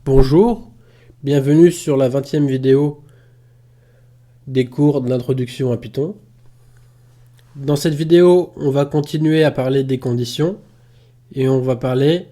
Bonjour, bienvenue sur la 20e vidéo des cours d'introduction à Python. Dans cette vidéo, on va continuer à parler des conditions et on va parler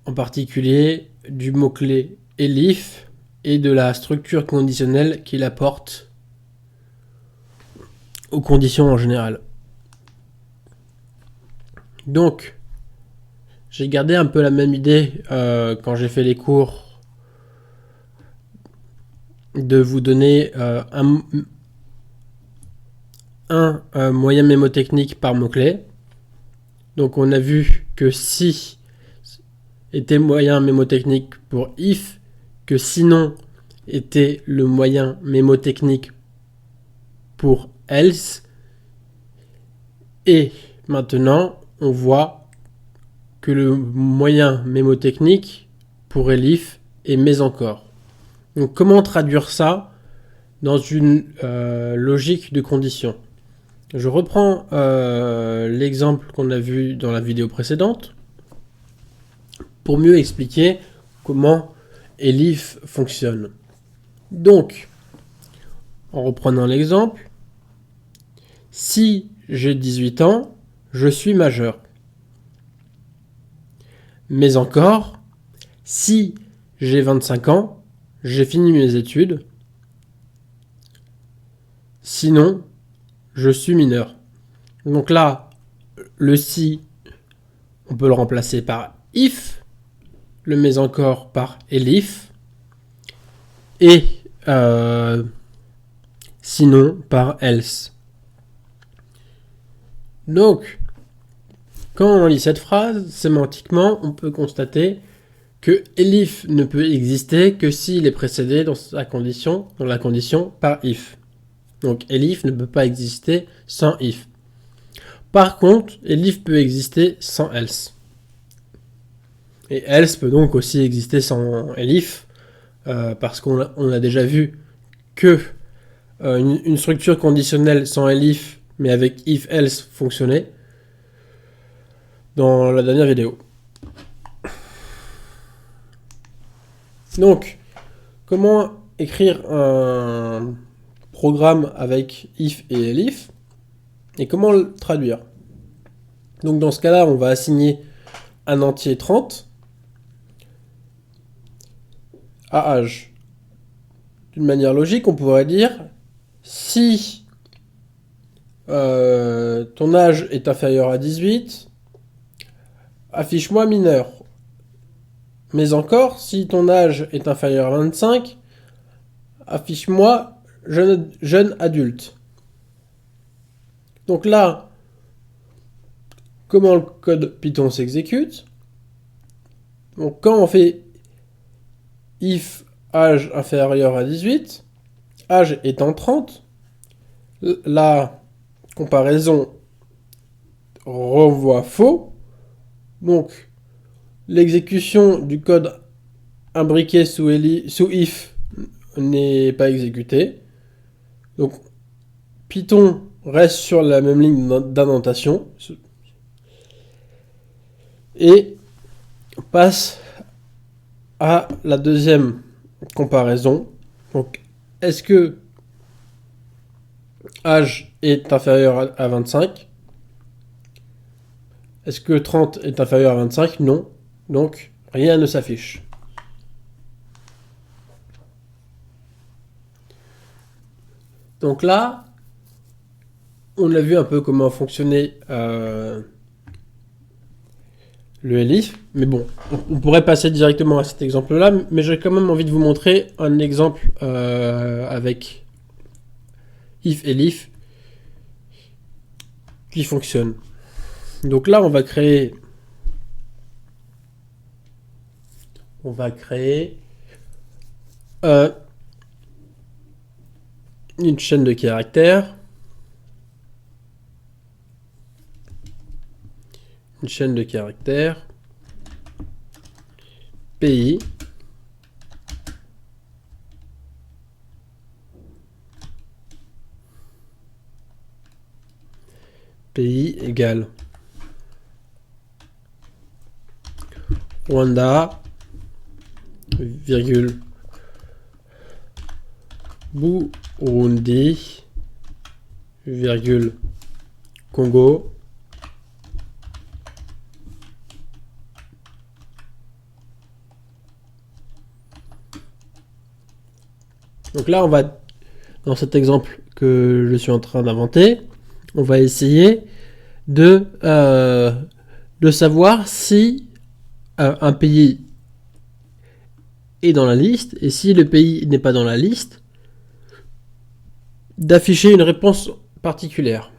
en particulier du mot-clé elif et de la structure conditionnelle qu'il apporte aux conditions en général. Donc, j'ai gardé un peu la même idée quand j'ai fait les cours de vous donner un moyen mémotechnique par mot-clé. Donc on a vu que si était moyen mémotechnique pour if, que sinon était le moyen mémotechnique pour else. Et maintenant, on voit que le moyen mémotechnique pour elif est mais encore. Donc comment traduire ça dans une logique de condition? Je reprends l'exemple qu'on a vu dans la vidéo précédente pour mieux expliquer comment elif fonctionne. Donc, en reprenant l'exemple, si j'ai 18 ans, je suis majeur. Mais encore, si j'ai 25 ans, j'ai fini mes études. Sinon, je suis mineur. Donc là, le si, on peut le remplacer par if, le mais encore par elif, et sinon par else. Donc, quand on lit cette phrase, sémantiquement, on peut constater que elif ne peut exister que s'il est précédé dans la condition par if. Donc elif ne peut pas exister sans if. Par contre, elif peut exister sans else. Et else peut donc aussi exister sans elif, parce qu'on a déjà vu que une structure conditionnelle sans elif, mais avec if-else fonctionnait dans la dernière vidéo. Donc, comment écrire un programme avec if et elif et comment le traduire? Donc dans ce cas-là, on va assigner un entier 30 à âge. D'une manière logique, on pourrait dire si ton âge est inférieur à 18, affiche-moi mineur. Mais encore, si ton âge est inférieur à 25, affiche-moi jeune adulte. Donc là, comment le code Python s'exécute? Donc quand on fait if âge inférieur à 18, âge étant 30, la comparaison renvoie faux. Donc l'exécution du code imbriqué sous if n'est pas exécutée. Donc Python reste sur la même ligne d'indentation et passe à la deuxième comparaison. Donc est-ce que âge est inférieur à 25? Est-ce que 30 est inférieur à 25? Non. Donc rien ne s'affiche. Donc là, on a vu un peu comment fonctionnait le elif, mais bon, on pourrait passer directement à cet exemple-là, mais j'ai quand même envie de vous montrer un exemple avec if elif qui fonctionne. Donc là, on va créer une chaîne de caractères. Une chaîne de caractères pays égale Rwanda virgule Burundi, virgule Congo, donc là on va, dans cet exemple que je suis en train d'inventer, on va essayer de savoir si un pays est dans la liste, et si le pays n'est pas dans la liste, d'afficher une réponse particulière.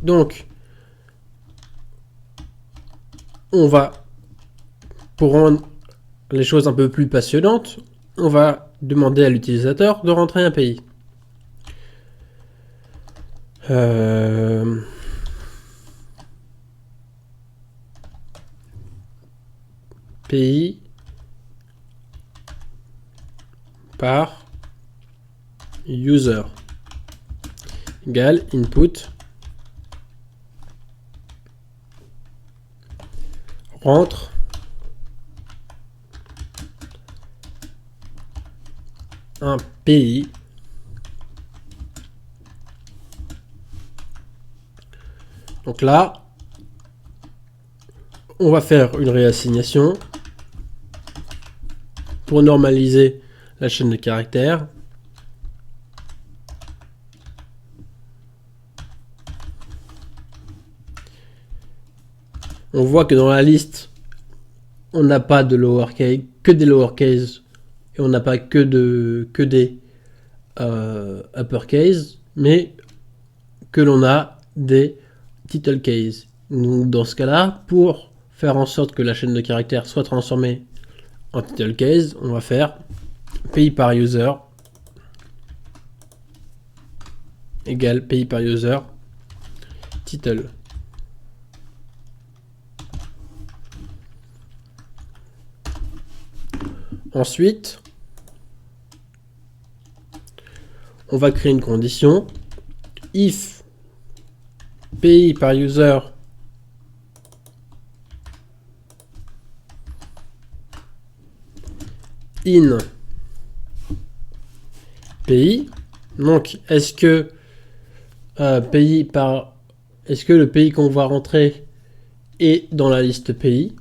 Donc, on va, pour rendre les choses un peu plus passionnantes, on va demander à l'utilisateur de rentrer un pays. Pays par user égale input rentre un pays donc là on va faire une réassignation pour normaliser la chaîne de caractères. On voit que dans la liste, on n'a pas de lowercase, que des lowercase, et on n'a pas que des uppercase, mais que l'on a des title case. Donc dans ce cas-là, pour faire en sorte que la chaîne de caractères soit transformée en title case, on va faire pays par user égale pays par user title. Ensuite, on va créer une condition if pays par user in pays. Donc, est-ce que le pays qu'on va rentrer est dans la liste pays?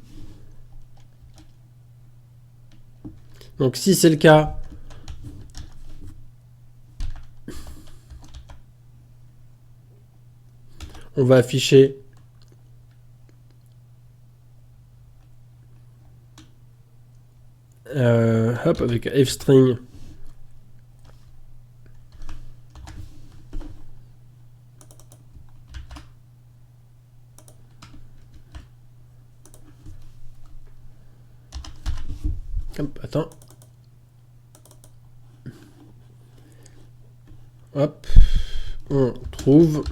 Donc, si c'est le cas, on va afficher avec fstring hop, attends. Hop, on trouve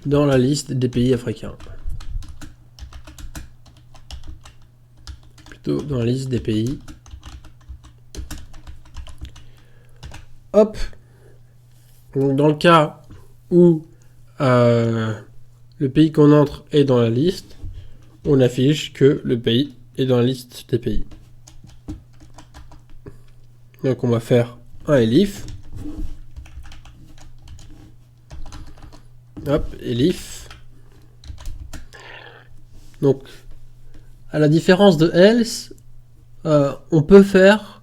dans la liste des pays africains. Plutôt dans la liste des pays. Hop. Donc dans le cas où le pays qu'on entre est dans la liste, on affiche que le pays est dans la liste des pays. Donc on va faire un elif. Hop, elif. Donc, à la différence de else, on peut faire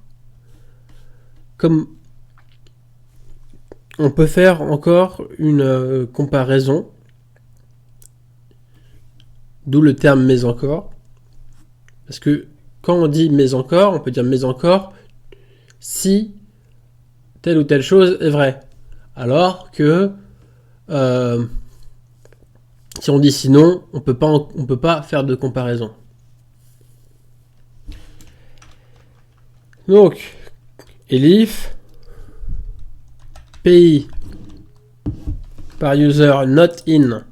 comme on peut faire encore une comparaison, d'où le terme mais encore, parce que quand on dit mais encore, on peut dire mais encore si telle ou telle chose est vraie, alors que si on dit sinon, on peut pas faire de comparaison. Donc, elif pays par user not in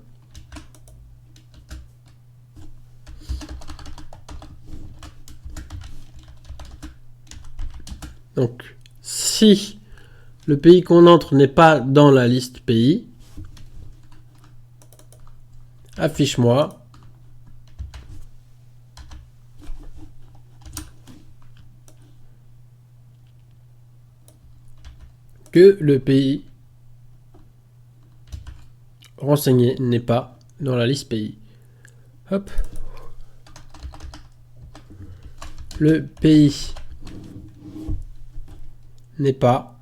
donc si le pays qu'on entre n'est pas dans la liste pays, affiche-moi que le pays renseigné n'est pas dans la liste pays. Hop. Le pays n'est pas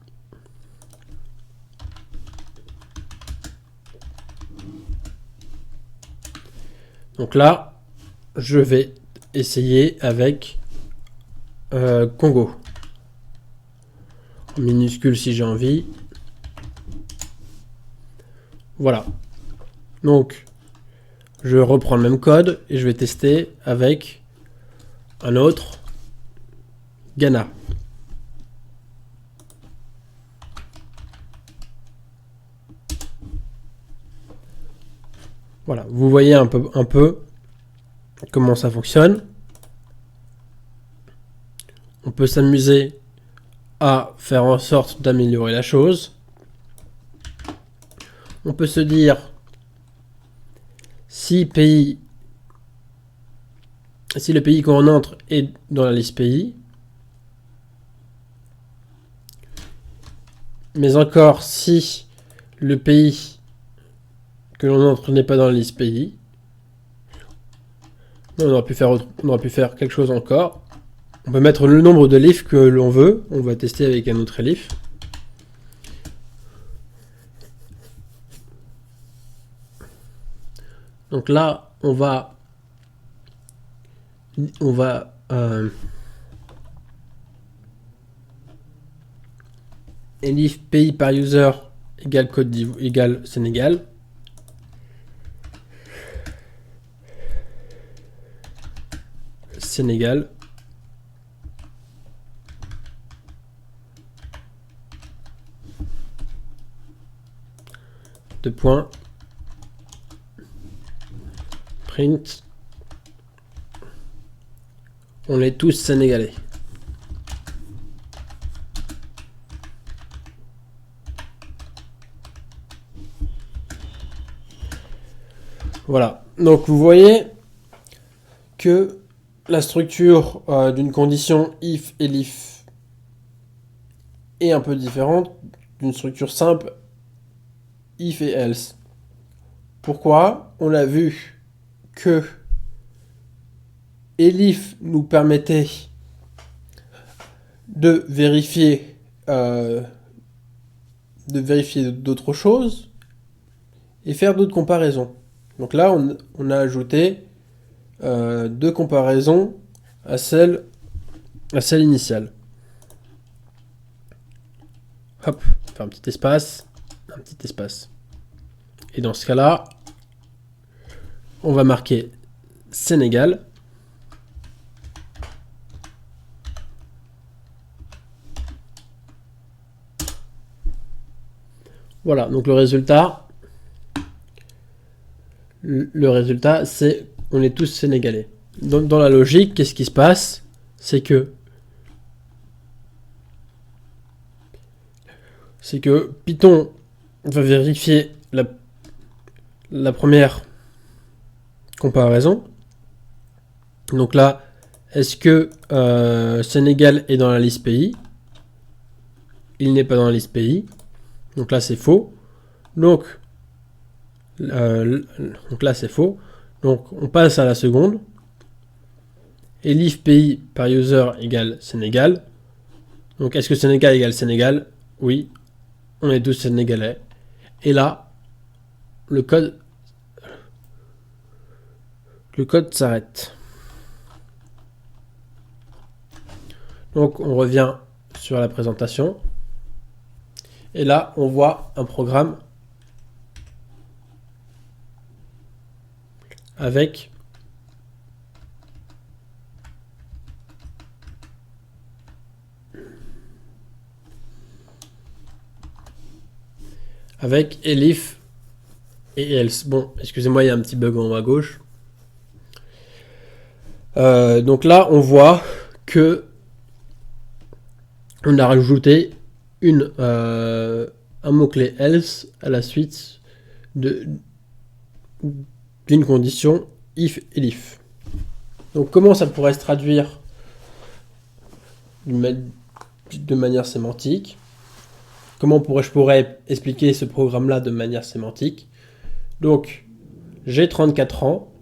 donc là je vais essayer avec Congo en minuscule si j'ai envie. Voilà, donc je reprends le même code et je vais tester avec un autre, Ghana. Voilà, vous voyez un peu comment ça fonctionne. On peut s'amuser à faire en sorte d'améliorer la chose. On peut se dire si le pays qu'on entre est dans la liste pays, mais encore si le pays que l'on entre n'est pas dans la liste pays, on aurait pu faire quelque chose encore. On peut mettre le nombre de elifs que l'on veut. On va tester avec un autre elif. Donc là, on va elif pays par user égale code égale Sénégal. Sénégal. Deux points. Print. On est tous sénégalais. Voilà. Donc vous voyez que la structure d'une condition if et elif est un peu différente d'une structure simple if et else. Pourquoi? On a vu que elif nous permettait de vérifier d'autres choses et faire d'autres comparaisons. Donc là, on a ajouté deux comparaisons à celle initiale. Hop, faire un petit espace. Et dans ce cas-là, on va marquer Sénégal. Voilà, donc le résultat, c'est on est tous sénégalais. Dans la logique, qu'est-ce qui se passe? C'est que Python va vérifier la première comparaison. Donc là, est-ce que Sénégal est dans la liste pays? Il n'est pas dans la liste pays. Donc là, c'est faux. Donc là, c'est faux. Donc on passe à la seconde. Elif pays par user égale Sénégal. Donc est-ce que Sénégal égale Sénégal? Oui. On est tous sénégalais. Et là, le code s'arrête. Donc on revient sur la présentation. Et là, on voit un programme avec elif et else. Bon, excusez-moi, il y a un petit bug en haut à gauche. Donc là, on voit que on a rajouté un mot-clé else à la suite d'une condition if elif. Donc comment ça pourrait se traduire de manière sémantique? Comment je pourrais expliquer ce programme-là de manière sémantique? Donc, j'ai 34 ans.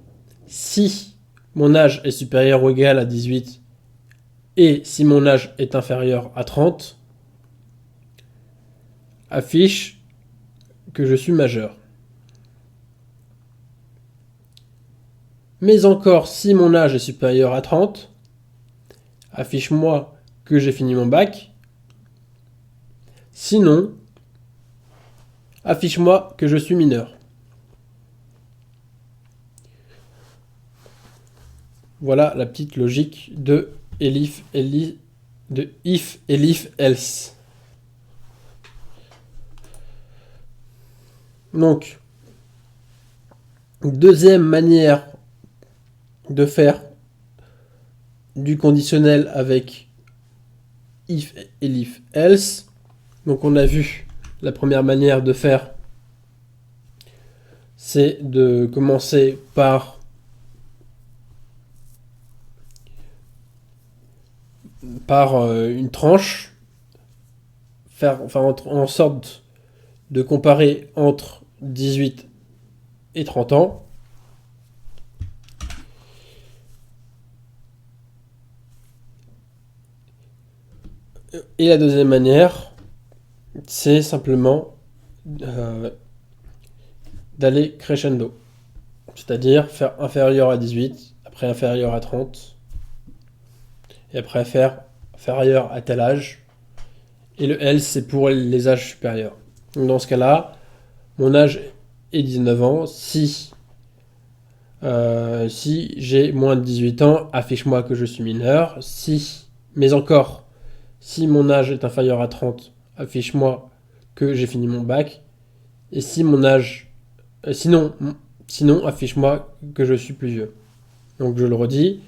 Si mon âge est supérieur ou égal à 18 et si mon âge est inférieur à 30, affiche que je suis majeur. Mais encore, si mon âge est supérieur à 30, affiche-moi que j'ai fini mon bac. Sinon, affiche-moi que je suis mineur. Voilà la petite logique de if, elif, else. Donc, deuxième manière de faire du conditionnel avec if, elif, else. Donc on a vu la première manière de faire, c'est de commencer par une tranche, faire en sorte de comparer entre 18 et 30 ans. Et la deuxième manière, c'est simplement d'aller crescendo. C'est-à-dire faire inférieur à 18, après inférieur à 30, et après faire inférieur à tel âge. Et le else, c'est pour les âges supérieurs. Donc dans ce cas-là, mon âge est 19 ans. Si j'ai moins de 18 ans, affiche-moi que je suis mineur. Mais encore, si mon âge est inférieur à 30, affiche-moi que j'ai fini mon bac. Et si mon âge... sinon, affiche-moi que je suis plus vieux. Donc je le redis.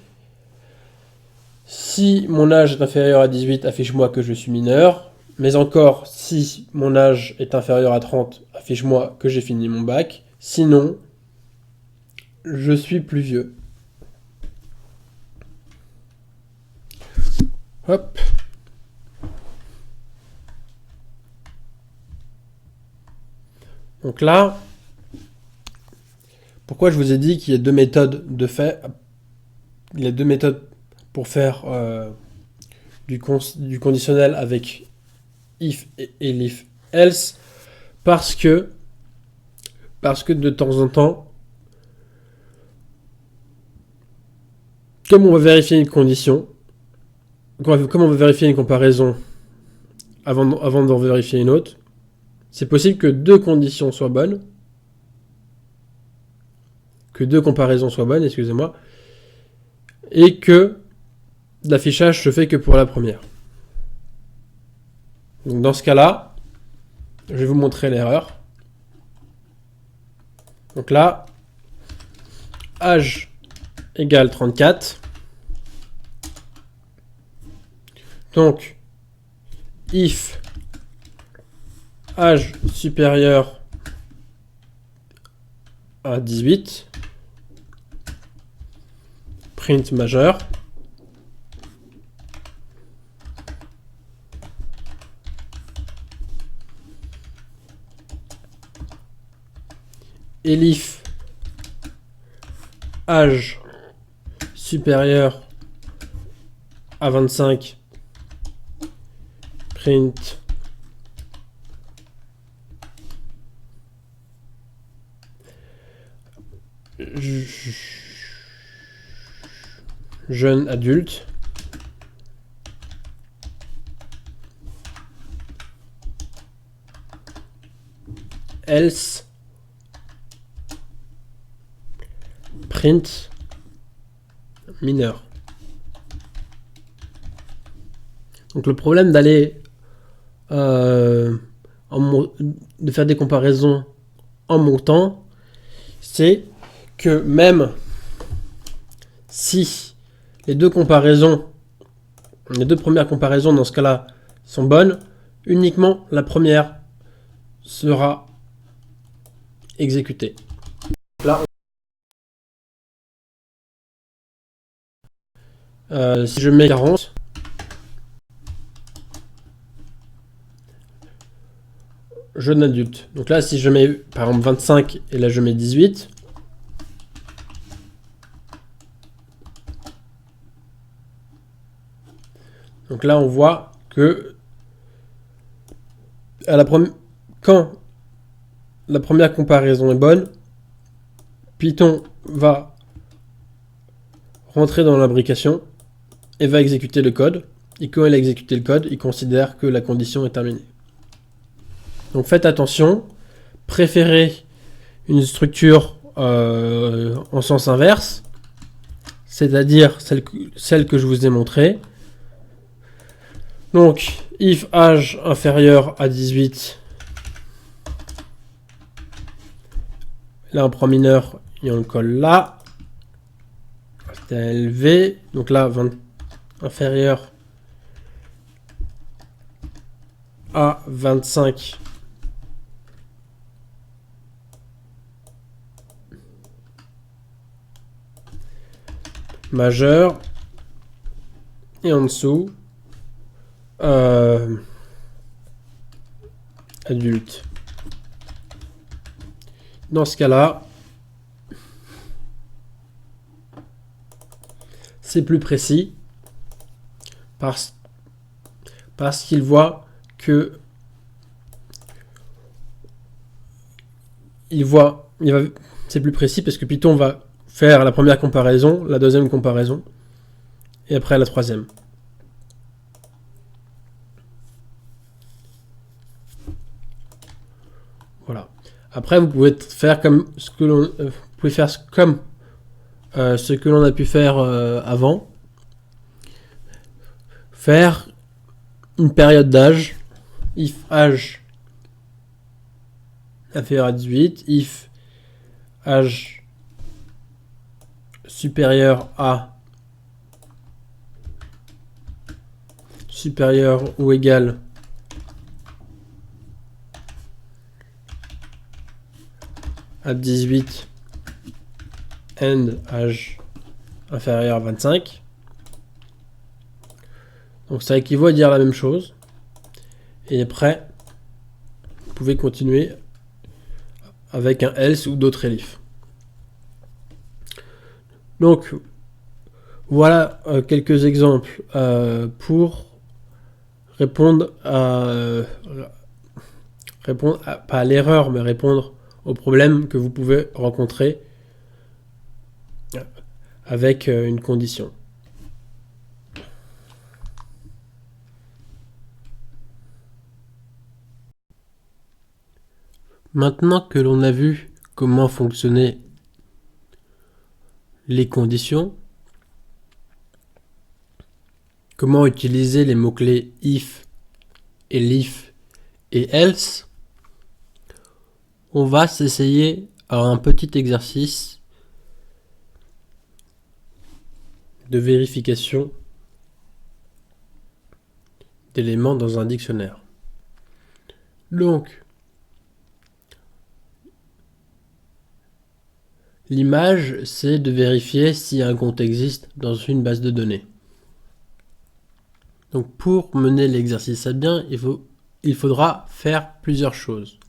Si mon âge est inférieur à 18, affiche-moi que je suis mineur. Mais encore, si mon âge est inférieur à 30, affiche-moi que j'ai fini mon bac. Sinon, je suis plus vieux. Hop. Donc là, pourquoi je vous ai dit qu'il y a deux méthodes de faire. Il y a deux méthodes pour faire du conditionnel avec if et elif else, parce que de temps en temps, comme on va vérifier une condition, comme on va vérifier une comparaison avant d'en vérifier une autre, c'est possible que deux conditions soient bonnes, que deux comparaisons soient bonnes, excusez-moi, et que l'affichage se fait que pour la première. Donc dans ce cas-là, je vais vous montrer l'erreur. Donc là, âge égale 34. Donc, if âge supérieur à 18, print majeur. Elif âge supérieur à 25, print jeune adulte. Else print mineur. Donc le problème d'aller de faire des comparaisons en montant, c'est que même si les deux premières comparaisons dans ce cas-là sont bonnes, uniquement la première sera exécutée. Là, Si je mets 40, jeune adulte. Donc là, si je mets par exemple 25 et là je mets 18, donc là on voit que quand la première comparaison est bonne, Python va rentrer dans l'imbrication et va exécuter le code. Et quand il a exécuté le code, il considère que la condition est terminée. Donc faites attention, préférez une structure en sens inverse, c'est-à-dire celle que je vous ai montrée. Donc, if âge inférieur à 18, là un point mineur, et on le colle là. C'était élevé, donc là inférieur à 25. Majeur. Et en dessous, adulte. Dans ce cas-là, c'est plus précis parce qu'il voit que c'est plus précis parce que Python va faire la première comparaison, la deuxième comparaison et après la troisième. Voilà. Après, vous pouvez faire comme ce que l'on a pu faire avant. Faire une période d'âge, if âge inférieur à 18, if âge supérieur ou égal à 18 and âge inférieur à 25. Donc ça équivaut à dire la même chose. Et après, vous pouvez continuer avec un else ou d'autres elifs. Donc voilà quelques exemples pour répondre pas à l'erreur, mais répondre aux problèmes que vous pouvez rencontrer avec une condition. Maintenant que l'on a vu comment fonctionnaient les conditions, comment utiliser les mots-clés if, elif et else, on va s'essayer à un petit exercice de vérification d'éléments dans un dictionnaire. Donc, l'image, c'est de vérifier si un compte existe dans une base de données. Donc pour mener l'exercice à bien, il faudra faire plusieurs choses.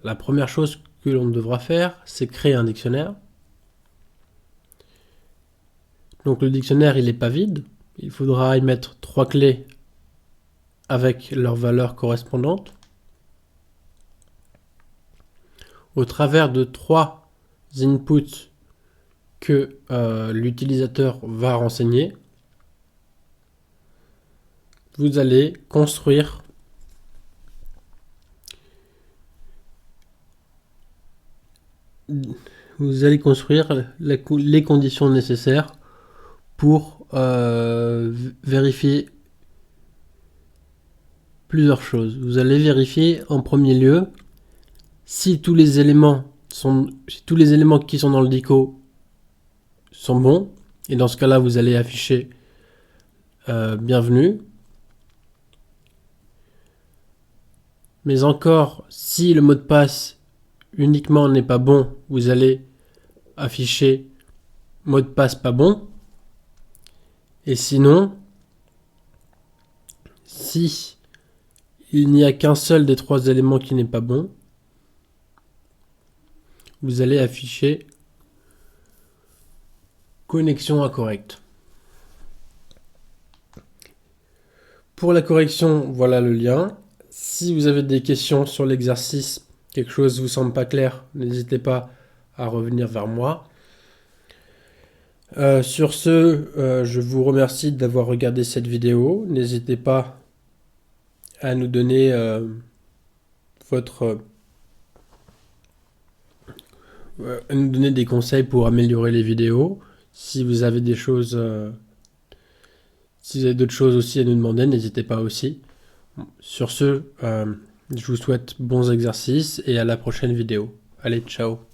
La première chose que l'on devra faire, c'est créer un dictionnaire. Donc le dictionnaire, il n'est pas vide. Il faudra y mettre 3 clés avec leurs valeurs correspondantes. Au travers de 3 inputs que l'utilisateur va renseigner, vous allez construire les conditions nécessaires pour vérifier plusieurs choses. Vous allez vérifier en premier lieu si tous les éléments qui sont dans le dico sont bons, et dans ce cas-là, vous allez afficher bienvenue. Mais encore, si le mot de passe uniquement n'est pas bon, vous allez afficher mot de passe pas bon. Et sinon, si il n'y a qu'un seul des 3 éléments qui n'est pas bon, vous allez afficher connexion incorrecte. Pour la correction, voilà le lien. Si vous avez des questions sur l'exercice, quelque chose ne vous semble pas clair, n'hésitez pas à revenir vers moi. Sur ce, je vous remercie d'avoir regardé cette vidéo. N'hésitez pas à nous donner à nous donner des conseils pour améliorer les vidéos. Si vous avez des choses, si vous avez d'autres choses aussi à nous demander, n'hésitez pas aussi. Sur ce, je vous souhaite bons exercices et à la prochaine vidéo. Allez, ciao!